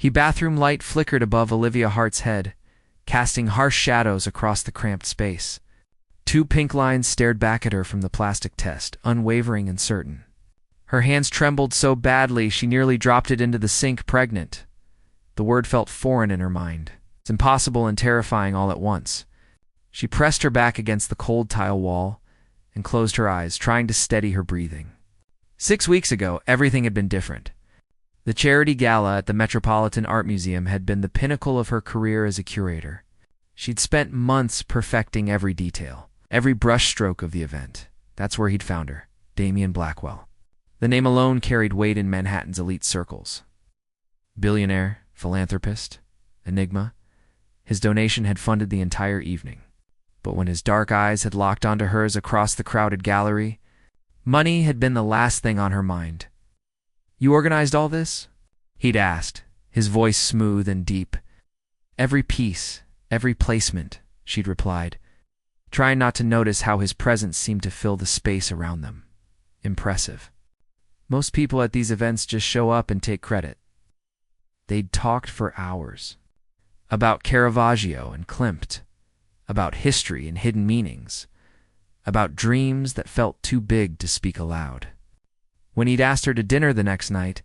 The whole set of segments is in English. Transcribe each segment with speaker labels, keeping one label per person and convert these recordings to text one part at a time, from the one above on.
Speaker 1: Bathroom light flickered above Olivia Hart's head, casting harsh shadows across the cramped space. Two pink lines stared back at her from the plastic test, unwavering and certain. Her hands trembled so badly she nearly dropped it into the sink pregnant. The word felt foreign in her mind. It's impossible and terrifying all at once. She pressed her back against the cold tile wall and closed her eyes, trying to steady her breathing. 6 weeks ago, everything had been different. The charity gala at the Metropolitan Art Museum had been the pinnacle of her career as a curator. She'd spent months perfecting every detail, every brushstroke of the event. That's where he'd found her, Damien Blackwell. The name alone carried weight in Manhattan's elite circles. Billionaire, philanthropist, enigma. His donation had funded the entire evening. But when his dark eyes had locked onto hers across the crowded gallery, money had been the last thing on her mind. "You organized all this?" he'd asked, his voice smooth and deep. "Every piece, every placement," she'd replied, trying not to notice how his presence seemed to fill the space around them. Impressive. Most people at these events just show up and take credit. They'd talked for hours. About Caravaggio and Klimt, about history and hidden meanings, about dreams that felt too big to speak aloud. When he'd asked her to dinner the next night,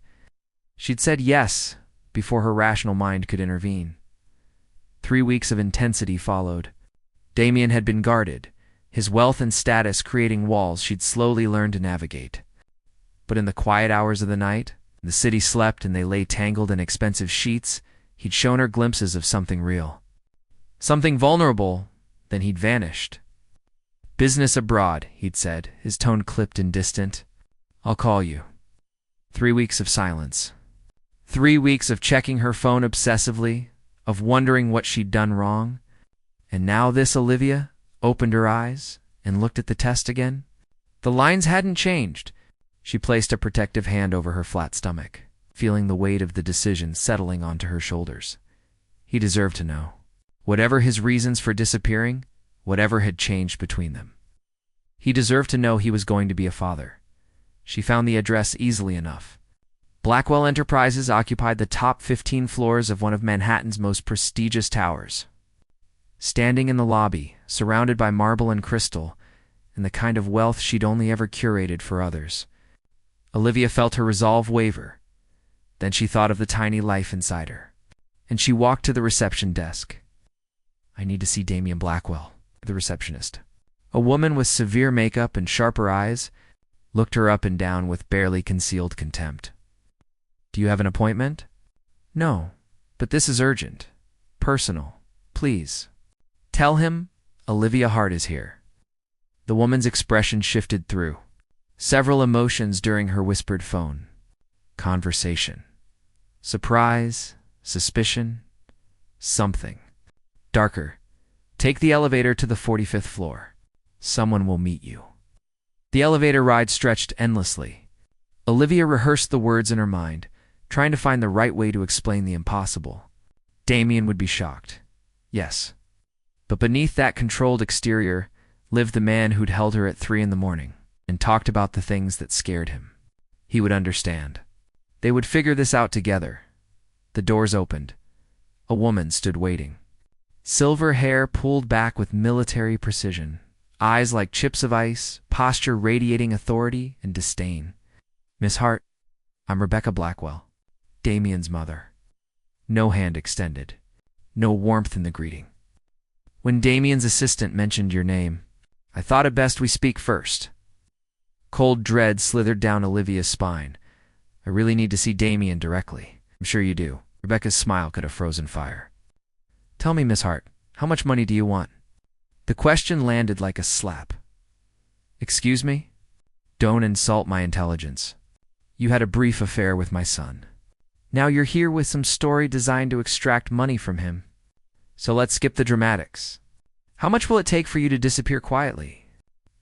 Speaker 1: she'd said yes before her rational mind could intervene. 3 weeks of intensity followed. Damien had been guarded, his wealth and status creating walls she'd slowly learned to navigate. But in the quiet hours of the night, the city slept and they lay tangled in expensive sheets, he'd shown her glimpses of something real. Something vulnerable, then he'd vanished. "Business abroad," he'd said, his tone clipped and distant. "I'll call you." 3 weeks of silence. 3 weeks of checking her phone obsessively, of wondering what she'd done wrong. And now this Olivia opened her eyes and looked at the test again. The lines hadn't changed. She placed a protective hand over her flat stomach, feeling the weight of the decision settling onto her shoulders. He deserved to know. Whatever his reasons for disappearing, whatever had changed between them. He deserved to know he was going to be a father. She found the address easily enough. Blackwell Enterprises occupied the top 15 floors of one of Manhattan's most prestigious towers. Standing in the lobby, surrounded by marble and crystal, and the kind of wealth she'd only ever curated for others, Olivia felt her resolve waver. Then she thought of the tiny life inside her, and she walked to the reception desk. "I need to see Damien Blackwell," the receptionist. A woman with severe makeup and sharper eyes looked her up and down with barely concealed contempt. "Do you have an appointment?" "No, but this is urgent. Personal. Please. Tell him Olivia Hart is here." The woman's expression shifted through. Several emotions during her whispered phone. Conversation. Surprise, suspicion, something. Darker. "Take the elevator to the 45th floor. Someone will meet you." The elevator ride stretched endlessly. Olivia rehearsed the words in her mind, trying to find the right way to explain the impossible. Damien would be shocked. Yes. But beneath that controlled exterior lived the man who'd held her at 3 a.m. and talked about the things that scared him. He would understand. They would figure this out together. The doors opened. A woman stood waiting. Silver hair pulled back with military precision, eyes like chips of ice, posture radiating authority and disdain. "Miss Hart, I'm Rebecca Blackwell, Damien's mother." No hand extended. No warmth in the greeting. "When Damien's assistant mentioned your name, I thought it best we speak first." Cold dread slithered down Olivia's spine. "I really need to see Damien directly." "I'm sure you do." Rebecca's smile could have frozen fire. "Tell me, Miss Hart, how much money do you want?" The question landed like a slap. "Excuse me? Don't insult my intelligence. You had a brief affair with my son. Now you're here with some story designed to extract money from him. So let's skip the dramatics. How much will it take for you to disappear quietly?"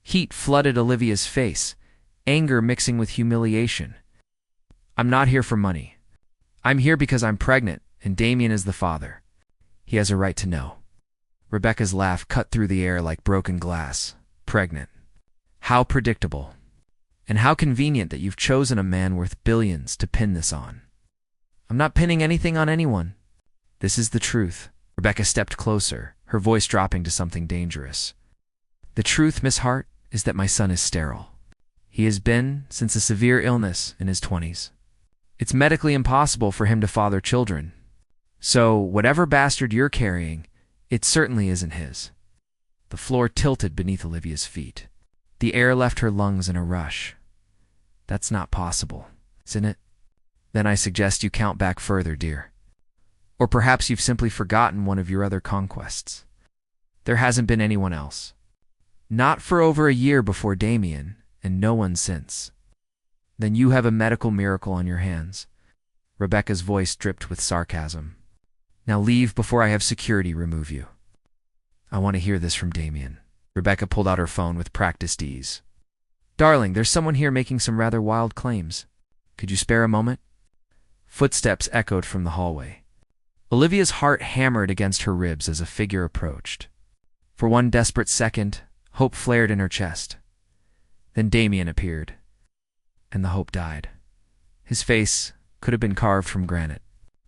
Speaker 1: Heat flooded Olivia's face, anger mixing with humiliation. "I'm not here for money. I'm here because I'm pregnant, and Damien is the father. He has a right to know." Rebecca's laugh cut through the air like broken glass. "Pregnant. How predictable. And how convenient that you've chosen a man worth billions to pin this on." I'm not pinning anything on anyone. This is the truth. Rebecca stepped closer, her voice dropping to something dangerous. The truth, Miss Hart, is that my son is sterile. He has been since a severe illness in his 20s. It's medically impossible for him to father children. So, whatever bastard you're carrying, it certainly isn't his. The floor tilted beneath Olivia's feet. The air left her lungs in a rush. That's not possible, isn't it? Then I suggest you count back further, dear. Or perhaps you've simply forgotten one of your other conquests. There hasn't been anyone else. Not for over a year before Damien, and no one since. Then you have a medical miracle on your hands. Rebecca's voice dripped with sarcasm. Now leave before I have security remove you. I want to hear this from Damien. Rebecca pulled out her phone with practiced ease. Darling, there's someone here making some rather wild claims. Could you spare a moment? Footsteps echoed from the hallway. Olivia's heart hammered against her ribs as a figure approached. For one desperate second, hope flared in her chest. Then Damien appeared, and the hope died. His face could have been carved from granite.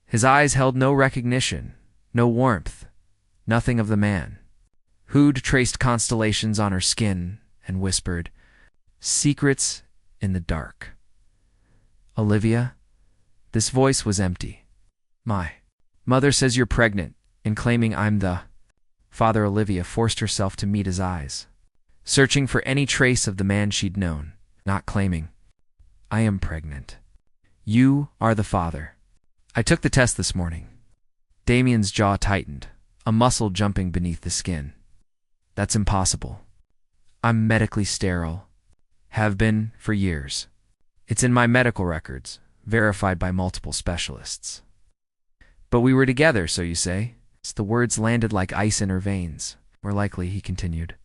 Speaker 1: His eyes held no recognition, no warmth, nothing of the man. Hood traced constellations on her skin and whispered, "Secrets in the dark." Olivia? This voice was empty. My mother says you're pregnant, and claiming I'm the father. Olivia forced herself to meet his eyes, searching for any trace of the man she'd known, not claiming. I am pregnant. You are the father. I took the test this morning. Damien's jaw tightened, a muscle jumping beneath the skin. That's impossible. I'm medically sterile. Have been for years. It's in my medical records, verified by multiple specialists. But we were together, so you say? The words landed like ice in her veins. More likely, he continued.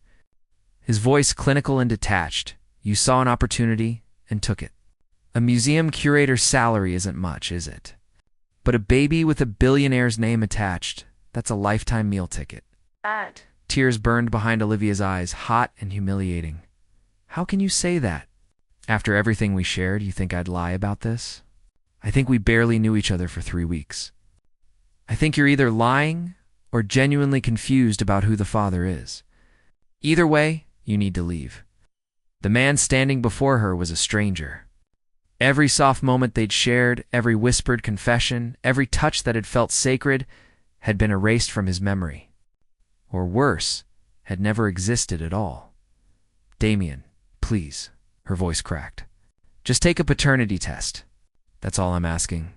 Speaker 1: His voice clinical and detached. You saw an opportunity and took it. A museum curator's salary isn't much, is it? But a baby with a billionaire's name attached, that's a lifetime meal ticket. Tears burned behind Olivia's eyes, hot and humiliating. How can you say that? After everything we shared, you think I'd lie about this? I think we barely knew each other for 3 weeks. I think you're either lying or genuinely confused about who the father is. Either way, you need to leave. The man standing before her was a stranger. Every soft moment they'd shared, every whispered confession, every touch that had felt sacred had been erased from his memory. Or worse, had never existed at all. Damien, please, her voice cracked. Just take a paternity test. That's all I'm asking.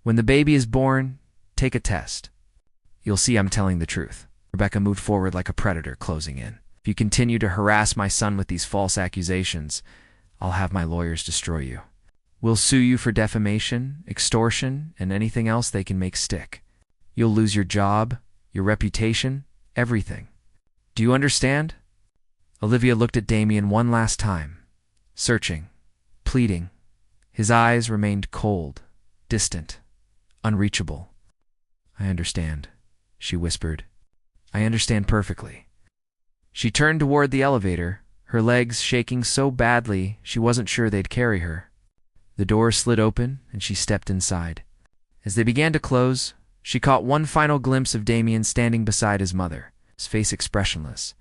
Speaker 1: When the baby is born, take a test. You'll see I'm telling the truth. Rebecca moved forward like a predator closing in. If you continue to harass my son with these false accusations, I'll have my lawyers destroy you. We'll sue you for defamation, extortion, and anything else they can make stick. You'll lose your job, your reputation, everything. Do you understand? Olivia looked at Damien one last time, searching, pleading. His eyes remained cold, distant, unreachable. I understand, she whispered. I understand perfectly. She turned toward the elevator, her legs shaking so badly she wasn't sure they'd carry her. The door slid open, and she stepped inside. As they began to close, she caught one final glimpse of Damien standing beside his mother, his face expressionless.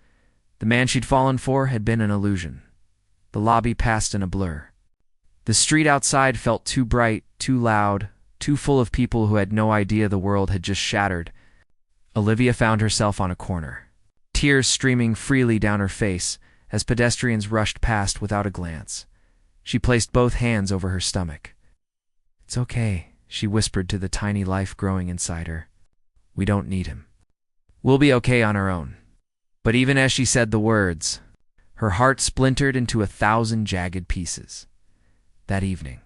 Speaker 1: The man she'd fallen for had been an illusion. The lobby passed in a blur. The street outside felt too bright, too loud, too full of people who had no idea the world had just shattered. Olivia found herself on a corner, tears streaming freely down her face as pedestrians rushed past without a glance. She placed both hands over her stomach. It's okay, she whispered to the tiny life growing inside her. We don't need him. We'll be okay on our own. But even as she said the words, her heart splintered into 1,000 jagged pieces. That evening,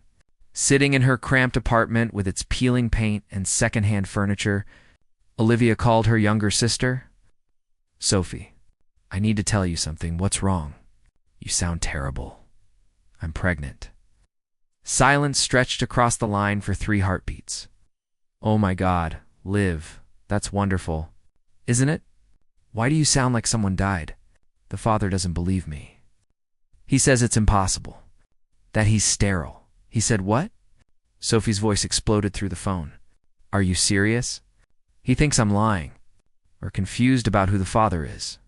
Speaker 1: sitting in her cramped apartment with its peeling paint and secondhand furniture, Olivia called her younger sister. Sophie, I need to tell you something. What's wrong? You sound terrible. I'm pregnant. Silence stretched across the line for 3 heartbeats. Oh my God, Liv, that's wonderful. Isn't it? Why do you sound like someone died? The father doesn't believe me. He says it's impossible. That he's sterile. He said what? Sophie's voice exploded through the phone. Are you serious? He thinks I'm lying, or confused about who the father is.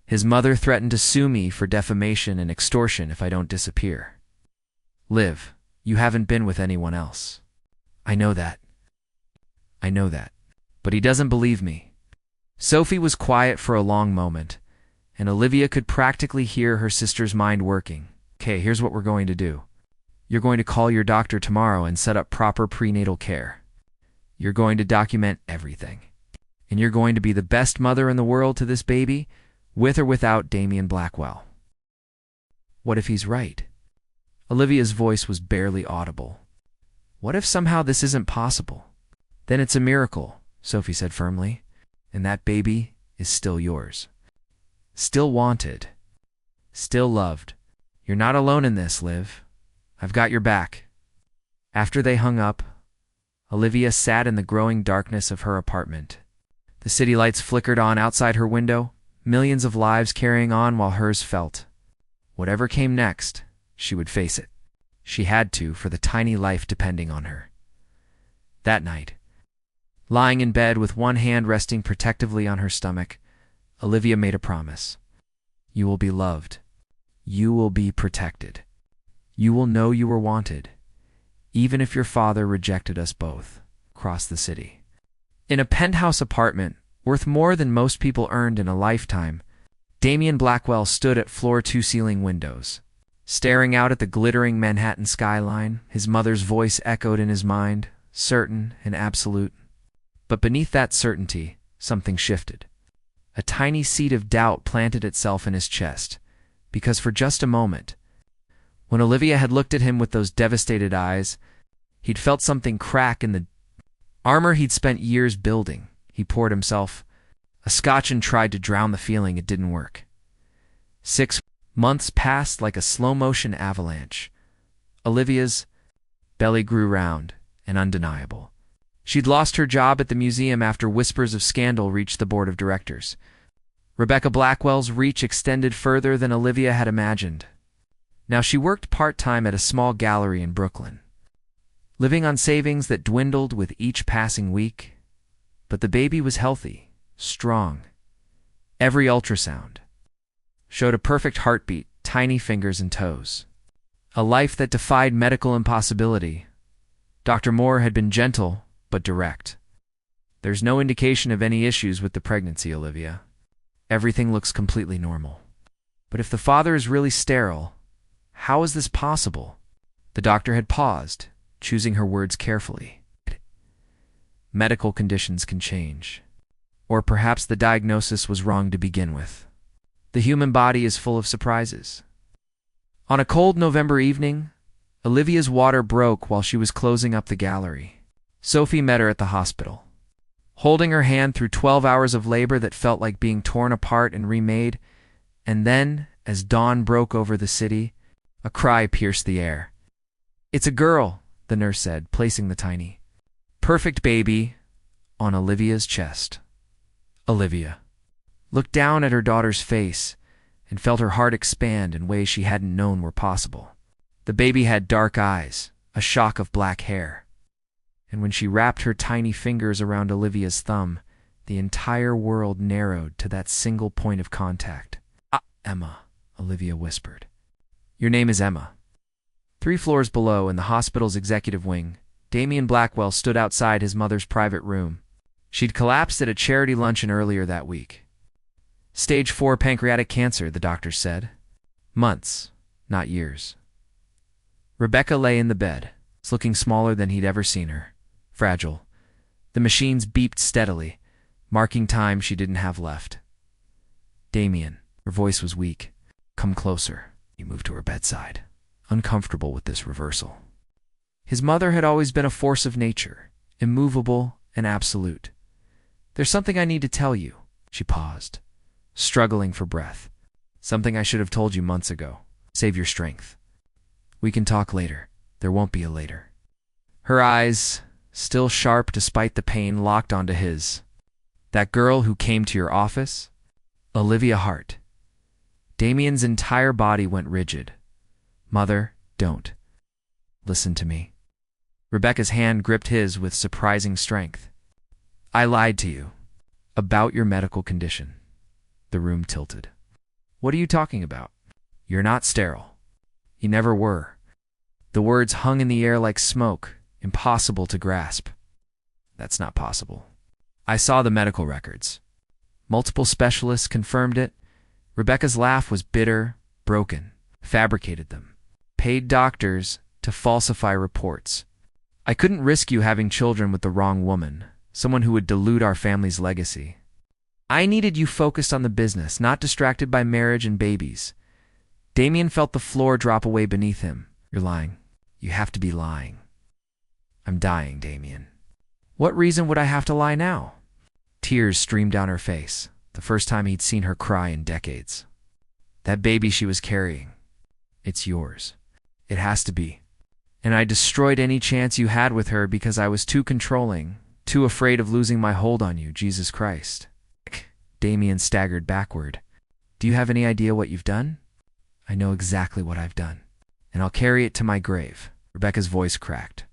Speaker 1: His mother threatened to sue me for defamation and extortion if I don't disappear. Liv, you haven't been with anyone else. I know that. I know that. But he doesn't believe me. Sophie was quiet for a long moment, and Olivia could practically hear her sister's mind working. Okay, here's what we're going to do. You're going to call your doctor tomorrow and set up proper prenatal care. You're going to document everything. And you're going to be the best mother in the world to this baby, with or without Damien Blackwell. What if he's right? Olivia's voice was barely audible. What if somehow this isn't possible? Then it's a miracle, Sophie said firmly, and that baby is still yours. Still wanted. Still loved. You're not alone in this, Liv. I've got your back. After they hung up, Olivia sat in the growing darkness of her apartment. The city lights flickered on outside her window, millions of lives carrying on while hers felt. Whatever came next, she would face it. She had to, for the tiny life depending on her. That night, lying in bed with one hand resting protectively on her stomach, Olivia made a promise. You will be loved. You will be protected. You will know you were wanted, even if your father rejected us both, across the city. In a penthouse apartment, worth more than most people earned in a lifetime, Damien Blackwell stood at floor 2 ceiling windows. Staring out at the glittering Manhattan skyline, his mother's voice echoed in his mind, certain and absolute. But beneath that certainty, something shifted. A tiny seed of doubt planted itself in his chest, because for just a moment, when Olivia had looked at him with those devastated eyes, he'd felt something crack in the armor he'd spent years building. He poured himself a scotch and tried to drown the feeling. It didn't work. 6 months passed like a slow-motion avalanche. Olivia's belly grew round and undeniable. She'd lost her job at the museum after whispers of scandal reached the board of directors. Rebecca Blackwell's reach extended further than Olivia had imagined. Now she worked part-time at a small gallery in Brooklyn, living on savings that dwindled with each passing week. But the baby was healthy, strong. Every ultrasound showed a perfect heartbeat, tiny fingers and toes. A life that defied medical impossibility. Dr. Moore had been gentle, but direct. There's no indication of any issues with the pregnancy, Olivia. Everything looks completely normal. But if the father is really sterile, how is this possible? The doctor had paused, choosing her words carefully. Medical conditions can change. Or perhaps the diagnosis was wrong to begin with. The human body is full of surprises. On a cold November evening, Olivia's water broke while she was closing up the gallery. Sophie met her at the hospital, holding her hand through 12 hours of labor that felt like being torn apart and remade. And then, as dawn broke over the city, a cry pierced the air. "It's a girl," the nurse said, placing the tiny, perfect baby on Olivia's chest. Olivia looked down at her daughter's face and felt her heart expand in ways she hadn't known were possible. The baby had dark eyes, a shock of black hair. And when she wrapped her tiny fingers around Olivia's thumb, the entire world narrowed to that single point of contact. Emma," Olivia whispered. "Your name is Emma." 3 floors below, in the hospital's executive wing, Damien Blackwell stood outside his mother's private room. She'd collapsed at a charity luncheon earlier that week. Stage 4 pancreatic cancer, the doctor said. Months, not years. Rebecca lay in the bed, looking smaller than he'd ever seen her. Fragile. The machines beeped steadily, marking time she didn't have left. "Damien," her voice was weak. "Come closer." He moved to her bedside, uncomfortable with this reversal. His mother had always been a force of nature, immovable and absolute. "There's something I need to tell you." She paused, struggling for breath. "Something I should have told you months ago. Save your strength. We can talk later. There won't be a later." Her eyes, still sharp despite the pain, locked onto his. "That girl who came to your office? Olivia Hart." Damien's entire body went rigid. "Mother, don't. Listen to me." Rebecca's hand gripped his with surprising strength. I lied to you. About your medical condition. The room tilted. What are you talking about? You're not sterile. You never were. The words hung in the air like smoke, impossible to grasp. That's not possible. I saw the medical records. Multiple specialists confirmed it. Rebecca's laugh was bitter, broken, fabricated them. Paid doctors to falsify reports. I couldn't risk you having children with the wrong woman, someone who would dilute our family's legacy. I needed you focused on the business, not distracted by marriage and babies. Damien felt the floor drop away beneath him. You're lying. You have to be lying. I'm dying, Damien. What reason would I have to lie now? Tears streamed down her face, the first time he'd seen her cry in decades. That baby she was carrying. It's yours. It has to be. And I destroyed any chance you had with her because I was too controlling, too afraid of losing my hold on you, Jesus Christ. Damien staggered backward. Do you have any idea what you've done? I know exactly what I've done, and I'll carry it to my grave. Rebecca's voice cracked.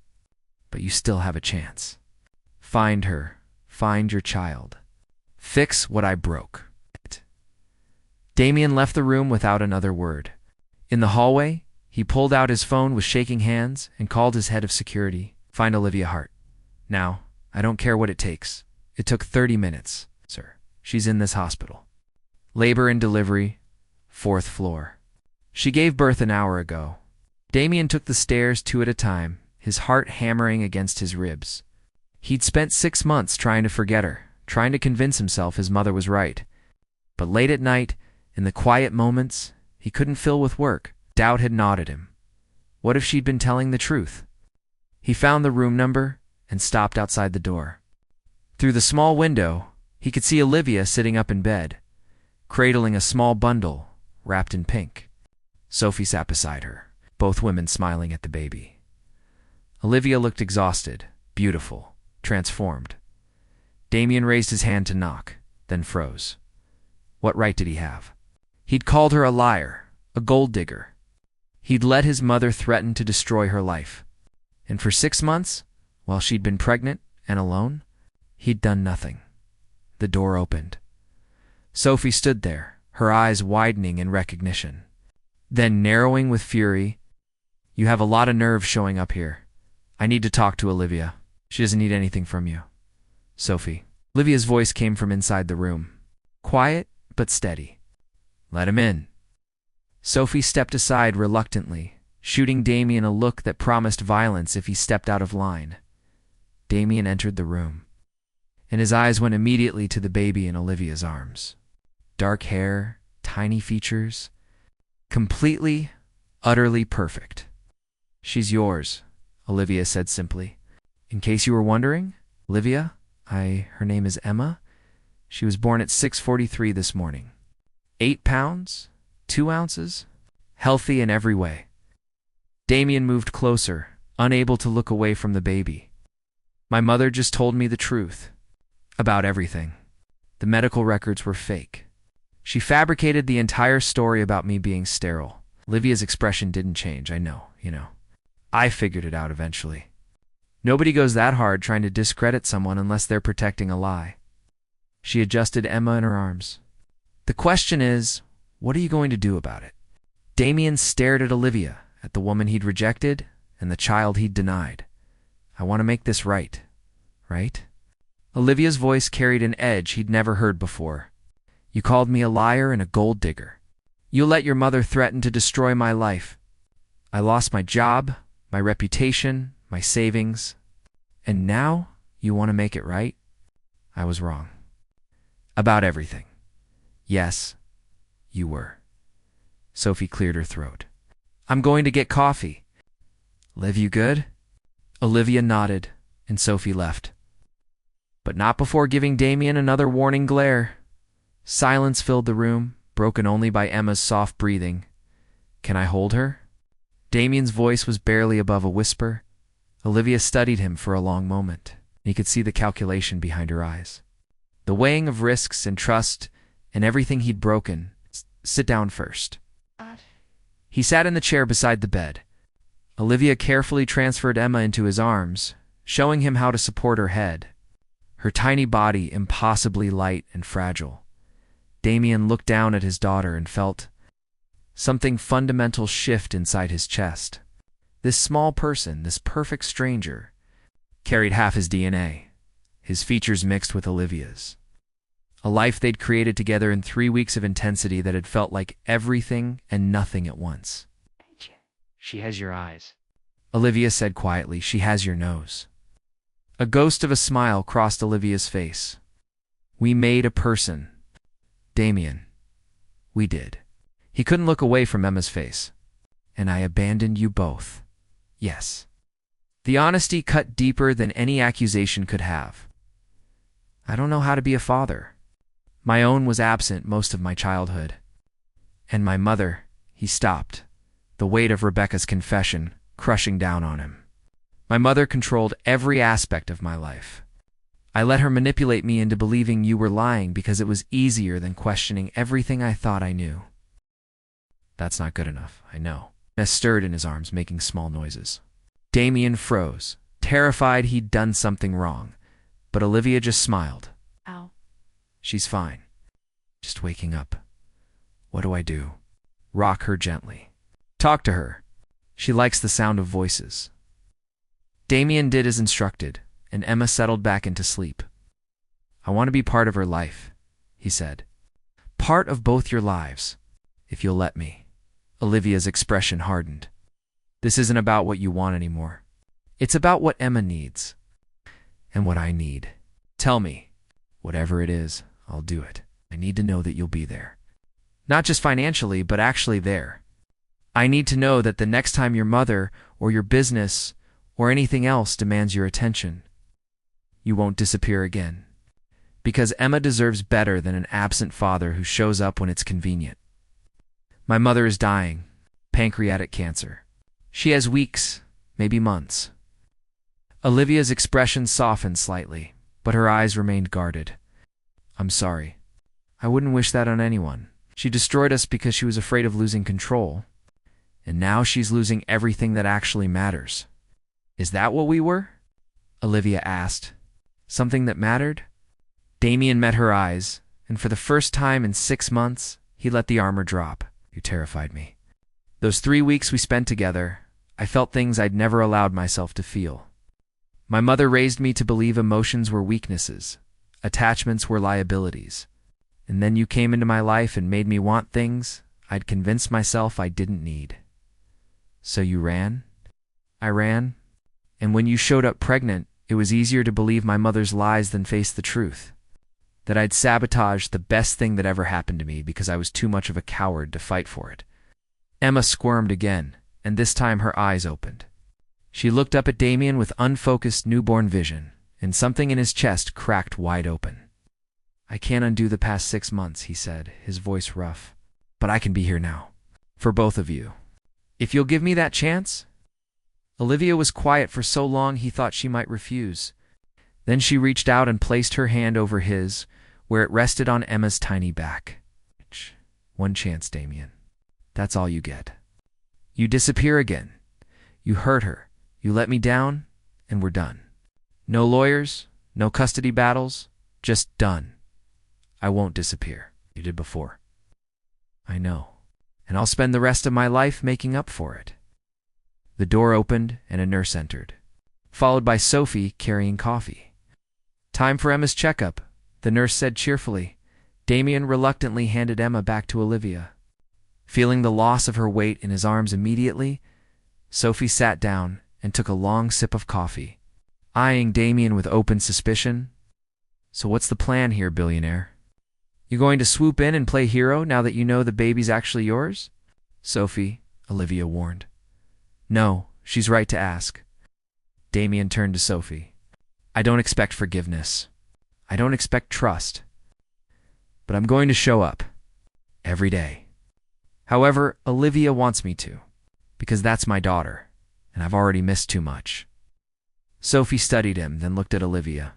Speaker 1: But you still have a chance. Find her. Find your child. Fix what I broke. Damien left the room without another word. In the hallway, he pulled out his phone with shaking hands and called his head of security. Find Olivia Hart. Now, I don't care what it takes. It took 30 minutes, sir. She's in this hospital. Labor and delivery, 4th floor. She gave birth an hour ago. Damien took the stairs 2 at a time, his heart hammering against his ribs. He'd spent 6 months trying to forget her, trying to convince himself his mother was right. But late at night, in the quiet moments he couldn't fill with work, doubt had gnawed at him. What if she'd been telling the truth? He found the room number and stopped outside the door. Through the small window, he could see Olivia sitting up in bed, cradling a small bundle wrapped in pink. Sophie sat beside her, both women smiling at the baby. Olivia looked exhausted, beautiful, transformed. Damien raised his hand to knock, then froze. What right did he have? He'd called her a liar, a gold digger. He'd let his mother threaten to destroy her life. And for 6 months, while she'd been pregnant and alone, he'd done nothing. The door opened. Sophie stood there, her eyes widening in recognition, then narrowing with fury. You have a lot of nerve showing up here. I need to talk to Olivia. She doesn't need anything from you. Sophie. Olivia's voice came from inside the room. Quiet, but steady. Let him in. Sophie stepped aside reluctantly, shooting Damien a look that promised violence if he stepped out of line. Damien entered the room, and his eyes went immediately to the baby in Olivia's arms. Dark hair, tiny features, completely, utterly perfect. She's yours, Olivia said simply. In case you were wondering, Olivia, her name is Emma. She was born at 6:43 this morning. 8 pounds, 2 ounces, healthy in every way. Damien moved closer, unable to look away from the baby. My mother just told me the truth. About everything. The medical records were fake. She fabricated the entire story about me being sterile. Olivia's expression didn't change, I know, I figured it out eventually. Nobody goes that hard trying to discredit someone unless they're protecting a lie. She adjusted Emma in her arms. The question is, what are you going to do about it? Damien stared at Olivia, at the woman he'd rejected, and the child he'd denied. I want to make this right. Right? Olivia's voice carried an edge he'd never heard before. You called me a liar and a gold digger. You let your mother threaten to destroy my life. I lost my job, my reputation, my savings. And now you want to make it right? I was wrong. About everything. Yes, you were. Sophie cleared her throat. I'm going to get coffee. Liv, you good? Olivia nodded, and Sophie left. But not before giving Damien another warning glare. Silence filled the room, broken only by Emma's soft breathing. Can I hold her? Damien's voice was barely above a whisper. Olivia studied him for a long moment, and he could see the calculation behind her eyes. The weighing of risks and trust and everything he'd broken. Sit down first. He sat in the chair beside the bed. Olivia carefully transferred Emma into his arms, showing him how to support her head. Her tiny body impossibly light and fragile. Damien looked down at his daughter and felt something fundamental shift inside his chest. This small person, this perfect stranger, carried half his DNA, his features mixed with Olivia's. A life they'd created together in 3 weeks of intensity that had felt like everything and nothing at once.
Speaker 2: She has your eyes.
Speaker 1: Olivia said quietly, she has your nose. A ghost of a smile crossed Olivia's face. We made a person. Damien. We did. He couldn't look away from Emma's face. And I abandoned you both. Yes. The honesty cut deeper than any accusation could have. I don't know how to be a father. My own was absent most of my childhood. And my mother, he stopped, the weight of Rebecca's confession crushing down on him. My mother controlled every aspect of my life. I let her manipulate me into believing you were lying because it was easier than questioning everything I thought I knew. That's not good enough, I know. Emma stirred in his arms, making small noises. Damien froze, terrified he'd done something wrong, but Olivia just smiled.
Speaker 3: Ow.
Speaker 1: She's fine. Just waking up. What do I do? Rock her gently. Talk to her. She likes the sound of voices. Damien did as instructed, and Emma settled back into sleep. I want to be part of her life, he said. Part of both your lives, if you'll let me. Olivia's expression hardened. This isn't about what you want anymore. It's about what Emma needs. And what I need. Tell me. Whatever it is, I'll do it. I need to know that you'll be there. Not just financially, but actually there. I need to know that the next time your mother or your business or anything else demands your attention, you won't disappear again. Because Emma deserves better than an absent father who shows up when it's convenient. My mother is dying, pancreatic cancer. She has weeks, maybe months. Olivia's expression softened slightly, but her eyes remained guarded. I'm sorry. I wouldn't wish that on anyone. She destroyed us because she was afraid of losing control. And now she's losing everything that actually matters. Is that what we were? Olivia asked. Something that mattered? Damien met her eyes, and for the first time in 6 months, he let the armor drop. You terrified me. Those 3 weeks we spent together, I felt things I'd never allowed myself to feel. My mother raised me to believe emotions were weaknesses, attachments were liabilities. And then you came into my life and made me want things I'd convinced myself I didn't need. So you ran? I ran. And when you showed up pregnant, it was easier to believe my mother's lies than face the truth. That I'd sabotaged the best thing that ever happened to me because I was too much of a coward to fight for it. Emma squirmed again, and this time her eyes opened. She looked up at Damien with unfocused newborn vision, and something in his chest cracked wide open. I can't undo the past 6 months, he said, his voice rough. But I can be here now. For both of you. If you'll give me that chance? Olivia was quiet for so long he thought she might refuse. Then she reached out and placed her hand over his, where it rested on Emma's tiny back. One chance, Damien. That's all you get. You disappear again. You hurt her. You let me down, and we're done. No lawyers, no custody battles, just done. I won't disappear. You did before. I know. And I'll spend the rest of my life making up for it. The door opened and a nurse entered, followed by Sophie carrying coffee. Time for Emma's checkup, the nurse said cheerfully. Damien reluctantly handed Emma back to Olivia. Feeling the loss of her weight in his arms immediately, Sophie sat down and took a long sip of coffee, eyeing Damien with open suspicion. So what's the plan here, billionaire? You going to swoop in and play hero now that you know the baby's actually yours? Sophie, Olivia warned. No, she's right to ask. Damien turned to Sophie. I don't expect forgiveness. I don't expect trust. But I'm going to show up. Every day. However, Olivia wants me to. Because that's my daughter. And I've already missed too much. Sophie studied him, then looked at Olivia.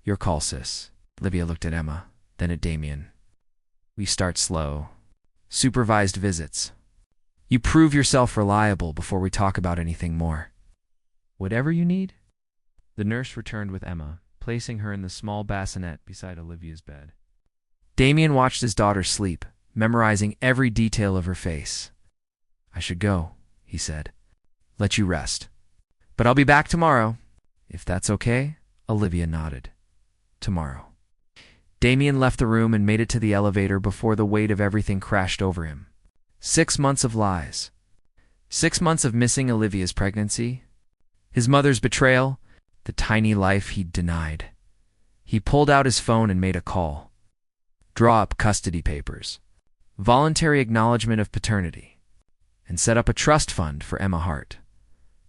Speaker 1: Your call, sis. Olivia looked at Emma, then at Damien. We start slow. Supervised visits. You prove yourself reliable before we talk about anything more. Whatever you need? The nurse returned with Emma, placing her in the small bassinet beside Olivia's bed. Damien watched his daughter sleep, memorizing every detail of her face. I should go, he said. Let you rest. But I'll be back tomorrow. If that's okay? Olivia nodded. Tomorrow. Damien left the room and made it to the elevator before the weight of everything crashed over him. 6 months of lies. 6 months of missing Olivia's pregnancy. His mother's betrayal. The tiny life he'd denied. He pulled out his phone and made a call. Draw up custody papers. Voluntary acknowledgement of paternity. And set up a trust fund for Emma Hart.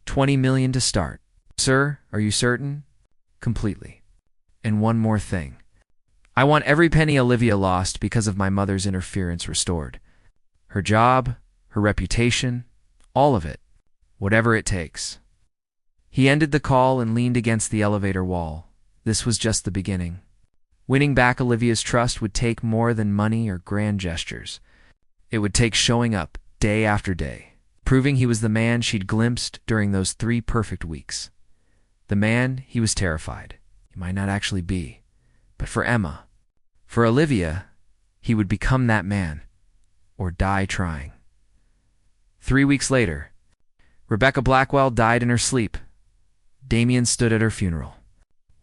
Speaker 1: $20 million to start. Sir, are you certain? Completely. And one more thing. I want every penny Olivia lost because of my mother's interference restored. Her job, her reputation, all of it. Whatever it takes. He ended the call and leaned against the elevator wall. This was just the beginning. Winning back Olivia's trust would take more than money or grand gestures. It would take showing up day after day, proving he was the man she'd glimpsed during those 3 perfect weeks. The man he was terrified he might not actually be. But for Emma, for Olivia, he would become that man, or die trying. 3 weeks later, Rebecca Blackwell died in her sleep. Damien stood at her funeral,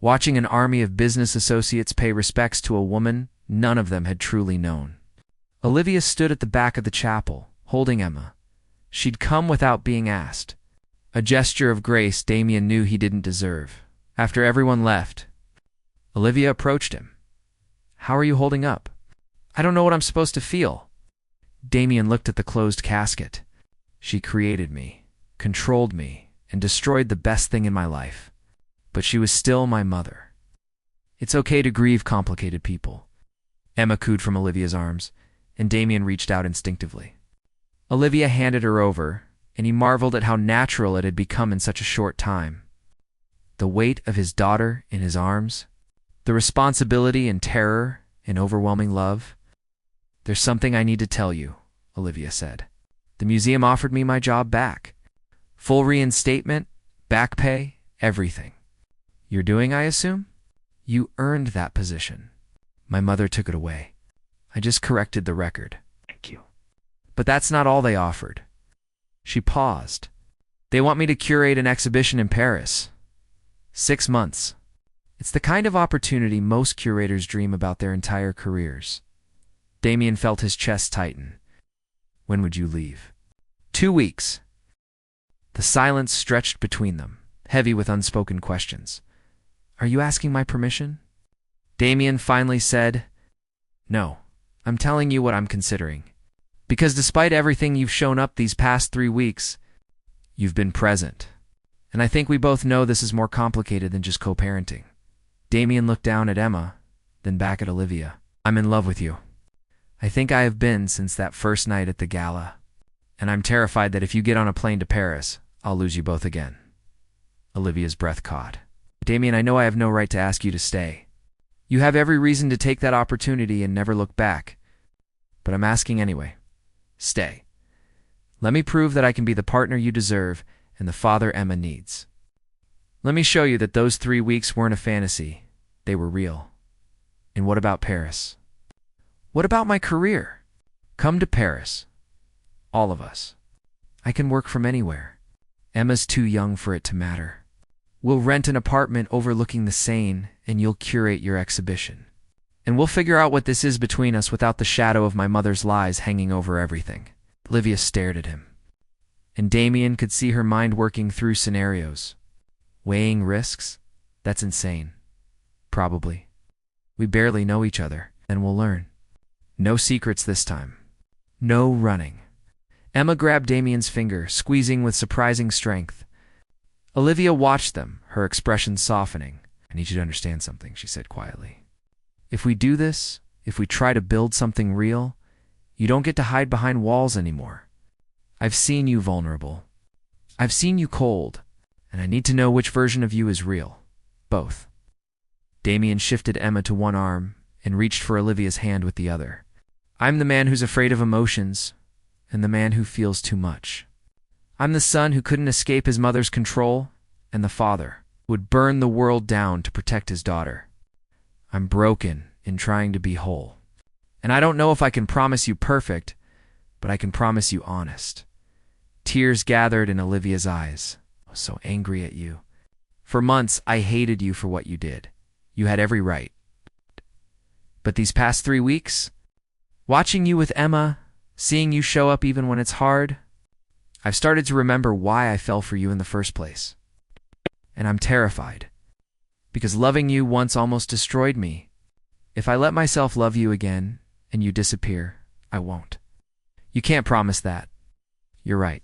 Speaker 1: watching an army of business associates pay respects to a woman none of them had truly known. Olivia stood at the back of the chapel, holding Emma. She'd come without being asked. A gesture of grace Damien knew he didn't deserve. After everyone left, Olivia approached him. How are you holding up? I don't know what I'm supposed to feel. Damien looked at the closed casket. She created me, controlled me, and destroyed the best thing in my life. But she was still my mother. It's okay to grieve complicated people. Emma cooed from Olivia's arms, and Damien reached out instinctively. Olivia handed her over, and he marveled at how natural it had become in such a short time. The weight of his daughter in his arms, the responsibility and terror and overwhelming love. There's something I need to tell you, Olivia said. The museum offered me my job back. Full reinstatement, back pay, everything. You're doing, I assume? You earned that position. My mother took it away. I just corrected the record.
Speaker 2: Thank you.
Speaker 1: But that's not all they offered. She paused. They want me to curate an exhibition in Paris. 6 months. It's the kind of opportunity most curators dream about their entire careers. Damien felt his chest tighten. When would you leave? 2 weeks. The silence stretched between them, heavy with unspoken questions. Are you asking my permission? Damien finally said, No, I'm telling you what I'm considering. Because despite everything you've shown up these past 3 weeks, you've been present. And I think we both know this is more complicated than just co-parenting. Damien looked down at Emma, then back at Olivia. I'm in love with you. I think I have been since that first night at the gala. And I'm terrified that if you get on a plane to Paris, I'll lose you both again. Olivia's breath caught. Damien, I know I have no right to ask you to stay. You have every reason to take that opportunity and never look back. But I'm asking anyway. Stay. Let me prove that I can be the partner you deserve and the father Emma needs. Let me show you that those 3 weeks weren't a fantasy. They were real. And what about Paris? What about my career? Come to Paris. All of us. I can work from anywhere. Emma's too young for it to matter. We'll rent an apartment overlooking the Seine, and you'll curate your exhibition. And we'll figure out what this is between us without the shadow of my mother's lies hanging over everything. Olivia stared at him. And Damien could see her mind working through scenarios. Weighing risks? That's insane. Probably. We barely know each other, and we'll learn. No secrets this time. No running. Emma grabbed Damien's finger, squeezing with surprising strength. Olivia watched them, her expression softening. I need you to understand something, she said quietly. If we do this, if we try to build something real, you don't get to hide behind walls anymore. I've seen you vulnerable. I've seen you cold, and I need to know which version of you is real. Both. Damien shifted Emma to one arm and reached for Olivia's hand with the other. I'm the man who's afraid of emotions, and the man who feels too much. I'm the son who couldn't escape his mother's control, and the father who would burn the world down to protect his daughter. I'm broken in trying to be whole. And I don't know if I can promise you perfect, but I can promise you honest. Tears gathered in Olivia's eyes. I was so angry at you. For months, I hated you for what you did. You had every right. But these past 3 weeks, watching you with Emma, seeing you show up even when it's hard, I've started to remember why I fell for you in the first place. And I'm terrified, because loving you once almost destroyed me. If I let myself love you again and you disappear, I won't. You can't promise that. You're right.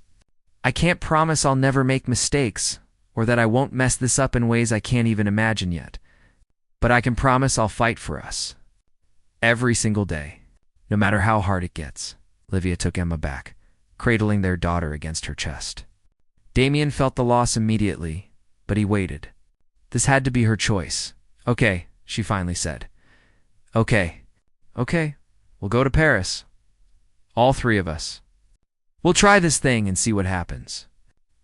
Speaker 1: I can't promise I'll never make mistakes or that I won't mess this up in ways I can't even imagine yet. But I can promise I'll fight for us. Every single day, no matter how hard it gets. Olivia took Emma back, cradling their daughter against her chest. Damien felt the loss immediately, but he waited. This had to be her choice. Okay, she finally said. Okay, we'll go to Paris. All 3 of us. We'll try this thing and see what happens.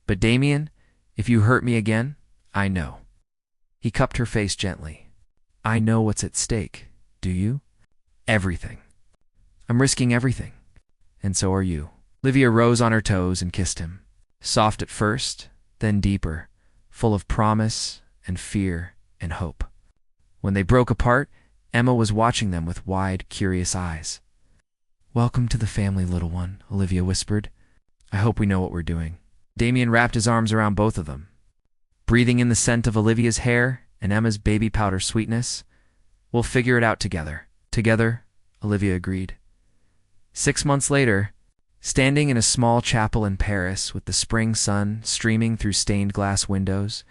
Speaker 1: But Damien, if you hurt me again, I know. He cupped her face gently. I know what's at stake. Do you? Everything. I'm risking everything. And so are you. Olivia rose on her toes and kissed him. Soft at first, then deeper, full of promise and fear and hope. When they broke apart, Emma was watching them with wide, curious eyes. Welcome to the family, little one, Olivia whispered. I hope we know what we're doing. Damien wrapped his arms around both of them. Breathing in the scent of Olivia's hair and Emma's baby powder sweetness, we'll figure it out together. Together, Olivia agreed. 6 months later, standing in a small chapel in Paris with the spring sun streaming through stained glass windows,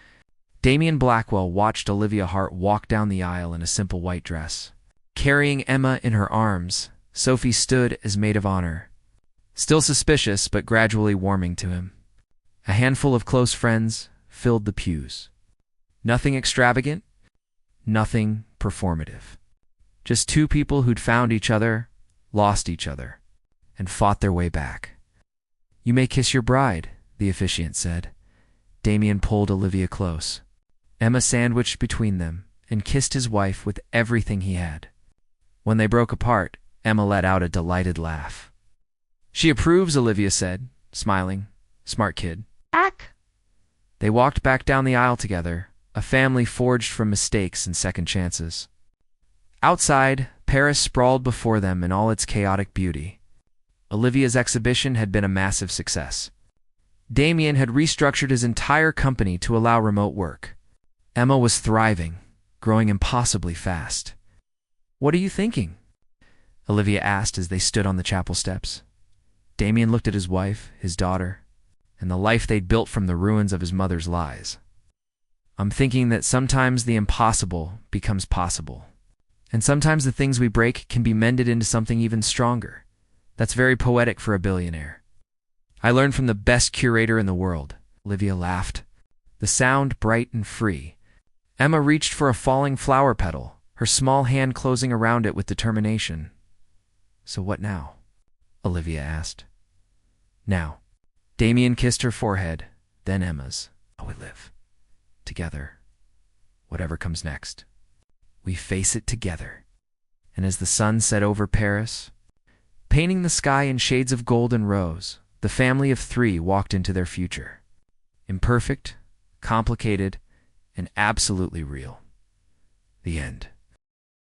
Speaker 1: Damien Blackwell watched Olivia Hart walk down the aisle in a simple white dress. Carrying Emma in her arms, Sophie stood as maid of honor, still suspicious but gradually warming to him. A handful of close friends filled the pews. Nothing extravagant, nothing performative. Just 2 people who'd found each other, lost each other, and fought their way back. You may kiss your bride, the officiant said. Damien pulled Olivia close. Emma sandwiched between them and kissed his wife with everything he had. When they broke apart, Emma let out a delighted laugh. She approves, Olivia said, smiling. Smart kid. Ack. They walked back down the aisle together, a family forged from mistakes and second chances. Outside, Paris sprawled before them in all its chaotic beauty. Olivia's exhibition had been a massive success. Damien had restructured his entire company to allow remote work. Emma was thriving, growing impossibly fast. What are you thinking? Olivia asked as they stood on the chapel steps. Damien looked at his wife, his daughter, and the life they'd built from the ruins of his mother's lies. I'm thinking that sometimes the impossible becomes possible. And sometimes the things we break can be mended into something even stronger. That's very poetic for a billionaire. I learned from the best curator in the world. Olivia laughed, the sound bright and free. Emma reached for a falling flower petal, her small hand closing around it with determination. So what now? Olivia asked. Now. Damien kissed her forehead, then Emma's. How we live. Together. Whatever comes next. We face it together. And as the sun set over Paris, painting the sky in shades of gold and rose, the family of 3 walked into their future. Imperfect, complicated, and absolutely real. The end.